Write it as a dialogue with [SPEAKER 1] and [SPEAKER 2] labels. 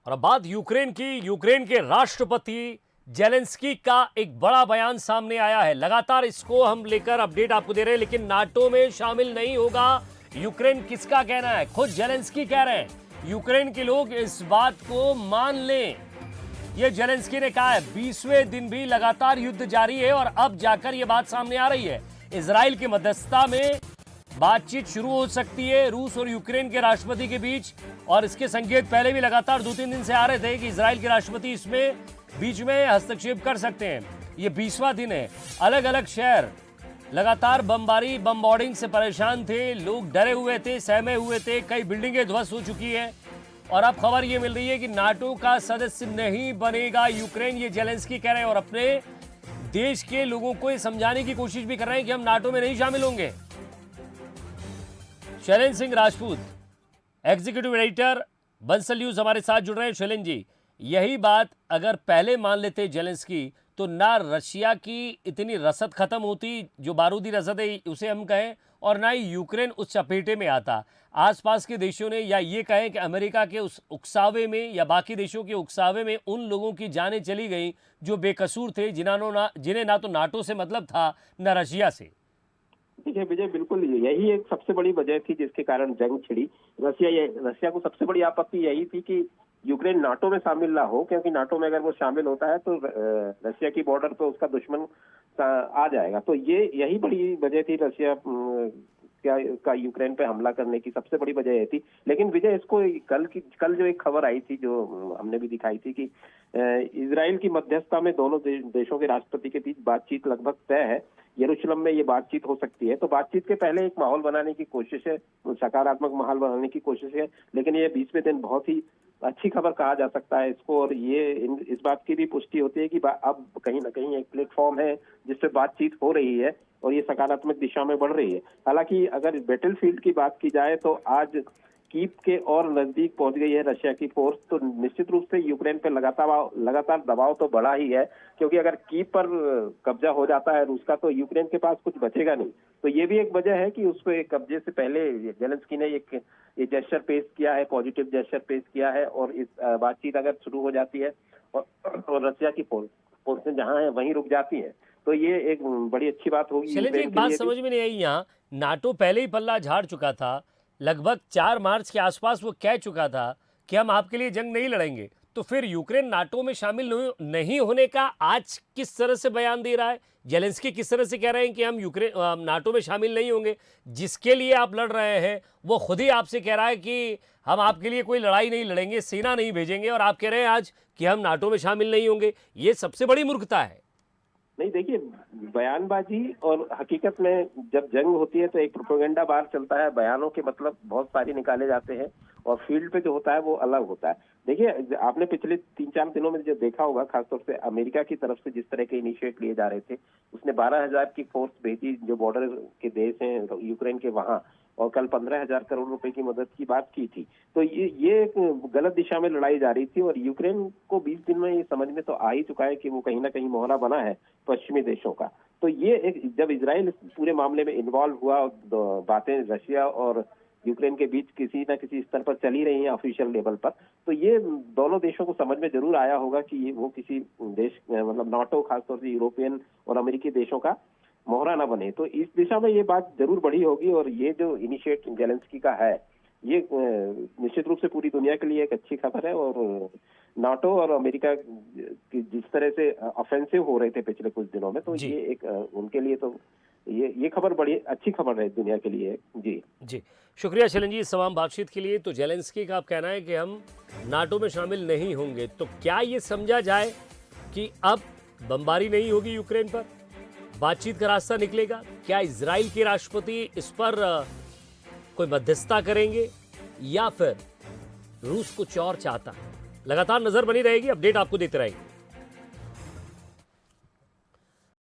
[SPEAKER 1] और अब बात यूक्रेन की। यूक्रेन के राष्ट्रपति जेलेंस्की का एक बड़ा बयान सामने आया है। लगातार इसको हम लेकर अपडेट आपको दे रहे हैं, लेकिन नाटो में शामिल नहीं होगा यूक्रेन। किसका कहना है? खुद जेलेंस्की कह रहे हैं यूक्रेन के लोग इस बात को मान लें। यह जेलेंस्की ने कहा है। 20वें दिन भी लगातार युद्ध जारी है और अब जाकर यह बात सामने आ रही है। इजराइल की मध्यस्थता में बातचीत शुरू हो सकती है रूस और यूक्रेन के राष्ट्रपति के बीच, और इसके संकेत पहले भी लगातार 2-3 दिन से आ रहे थे कि इजराइल के राष्ट्रपति इसमें बीच में हस्तक्षेप कर सकते हैं। ये 20वां दिन है। अलग अलग शहर लगातार बमबार्डिंग से परेशान थे, लोग डरे हुए थे, सहमे हुए थे, कई बिल्डिंगें ध्वस्त हो चुकी है। और अब खबर ये मिल रही है कि नाटो का सदस्य नहीं बनेगा यूक्रेन, ये जेलेंस्की कह रहे हैं, और अपने देश के लोगों को ये समझाने की कोशिश भी कर रहे हैं कि हम नाटो में नहीं शामिल होंगे। Shailendra Singh Rajput, executive editor Bansal news, हमारे साथ जुड़ रहे हैं। शैलेंद्र जी, यही बात अगर पहले मान लेते जेलेंस्की तो ना रशिया की इतनी रसद खत्म होती, जो बारूदी रसद है उसे हम कहें, और ना ही यूक्रेन उस चपेटे में आता। आसपास के देशों ने, या ये कहें कि अमेरिका के उस उकसावे में या बाकी देशों के उकसावे में उन लोगों की जानें चली गई जो बेकसूर थे, जिन्हें ना तो नाटो से मतलब था न रशिया से।
[SPEAKER 2] देखिए विजय, बिल्कुल यही एक सबसे बड़ी वजह थी जिसके कारण जंग छिड़ी। रशिया को सबसे बड़ी आपत्ति यही थी कि यूक्रेन नाटो में शामिल ना हो, क्योंकि नाटो में अगर वो शामिल होता है तो रशिया की बॉर्डर पे उसका दुश्मन आ जाएगा। तो यही बड़ी वजह थी रशिया का यूक्रेन पे हमला करने की, सबसे बड़ी वजह यह थी। लेकिन विजय, इसको कल जो एक खबर आई थी, जो हमने भी दिखाई थी, कि इजराइल की मध्यस्थता में दोनों देशों के राष्ट्रपति के बीच बातचीत लगभग तय है। यरूशलेम में ये बातचीत हो सकती है। तो बातचीत के पहले एक माहौल बनाने की कोशिश है, सकारात्मक माहौल बनाने की कोशिश है। लेकिन ये 20वें दिन बहुत ही अच्छी खबर कहा जा सकता है इसको, और ये इस बात की भी पुष्टि होती है कि अब कहीं ना कहीं एक प्लेटफॉर्म है जिसपे बातचीत हो रही है और ये सकारात्मक दिशा में बढ़ रही है। हालांकि अगर बैटलफील्ड की बात की जाए तो आज कीव के और नजदीक पहुंच गई है रशिया की फोर्स। तो निश्चित रूप से यूक्रेन पे लगातार दबाव तो बढ़ा ही है, क्योंकि अगर कीव पर कब्जा हो जाता है रूस का तो यूक्रेन के पास कुछ बचेगा नहीं। तो ये भी एक वजह है कि उसको कब्जे से पहले जेलेंस्की ने ये जेस्चर पेश किया है, पॉजिटिव जेस्चर पेश किया है। और इस बातचीत अगर शुरू हो जाती है और रशिया की फोर्सें जहां है वहीं रुक जाती है, तो ये एक बड़ी अच्छी बात होगी।
[SPEAKER 1] शैलेंद्र जी, एक बात समझ में नहीं आई यहाँ। नाटो पहले ही पल्ला झाड़ चुका था, लगभग 4 मार्च के आसपास वो कह चुका था कि हम आपके लिए जंग नहीं लड़ेंगे। तो फिर यूक्रेन नाटो में शामिल नहीं होने का आज किस तरह से बयान दे रहा है? जेलेंस्की किस तरह से कह रहे हैं कि हम नाटो में शामिल नहीं होंगे? जिसके लिए आप लड़ रहे हैं वो खुद ही आपसे कह रहा है कि हम आपके लिए कोई लड़ाई नहीं लड़ेंगे, सेना नहीं भेजेंगे, और आप कह रहे हैं आज कि हम नाटो में शामिल नहीं होंगे। ये सबसे बड़ी मूर्खता है।
[SPEAKER 2] नहीं, देखिए, बयानबाजी और हकीकत में जब जंग होती है तो एक प्रोपेगेंडा बार चलता है, बयानों के मतलब बहुत सारे निकाले जाते हैं और फील्ड पे जो होता है वो अलग होता है। देखिए, आपने पिछले 3-4 दिनों में जो देखा होगा, खासतौर से अमेरिका की तरफ से जिस तरह के इनिशिएट लिए जा रहे थे, उसने 12,000 की फोर्स भेजी जो बॉर्डर के देश हैं यूक्रेन के वहां, और कल 15,000 करोड़ रुपए की मदद की बात की थी। तो ये एक गलत दिशा में लड़ाई जा रही थी, और यूक्रेन को 20 दिन में ये समझ में तो आ ही चुका है कि वो कहीं ना कहीं मोहरा बना है पश्चिमी देशों का। तो ये एक, जब इजराइल पूरे मामले में इन्वॉल्व हुआ, बातें रशिया और यूक्रेन के बीच किसी न किसी स्तर पर चली रही हैं ऑफिशियल लेवल पर, तो ये दोनों देशों को समझ में जरूर आया होगा कि वो किसी देश, मतलब नाटो, खासतौर से यूरोपियन और अमेरिकी देशों का मोहरा ना बने। तो इस दिशा में ये बात जरूर बढ़ी होगी, और ये जो इनिशिएट जेलेंस्की का है ये निश्चित रूप से पूरी दुनिया के लिए एक अच्छी खबर है। और नाटो और अमेरिका की जिस तरह से ऑफेंसिव हो रहे थे पिछले कुछ दिनों में, तो ये एक उनके लिए तो ये खबर बड़ी अच्छी खबर है दुनिया के लिए। जी,
[SPEAKER 1] शुक्रिया शैलेंद्र जी इस तमाम बातचीत के लिए। तो जेलेंस्की का आप कहना है कि हम नाटो में शामिल नहीं होंगे, तो क्या ये समझा जाए कि अब बमबारी नहीं होगी यूक्रेन पर, बातचीत का रास्ता निकलेगा? क्या इजराइल के राष्ट्रपति इस पर कोई मध्यस्थता करेंगे, या फिर रूस कुछ और चाहता है? लगातार नजर बनी रहेगी, अपडेट आपको देते रहेंगे।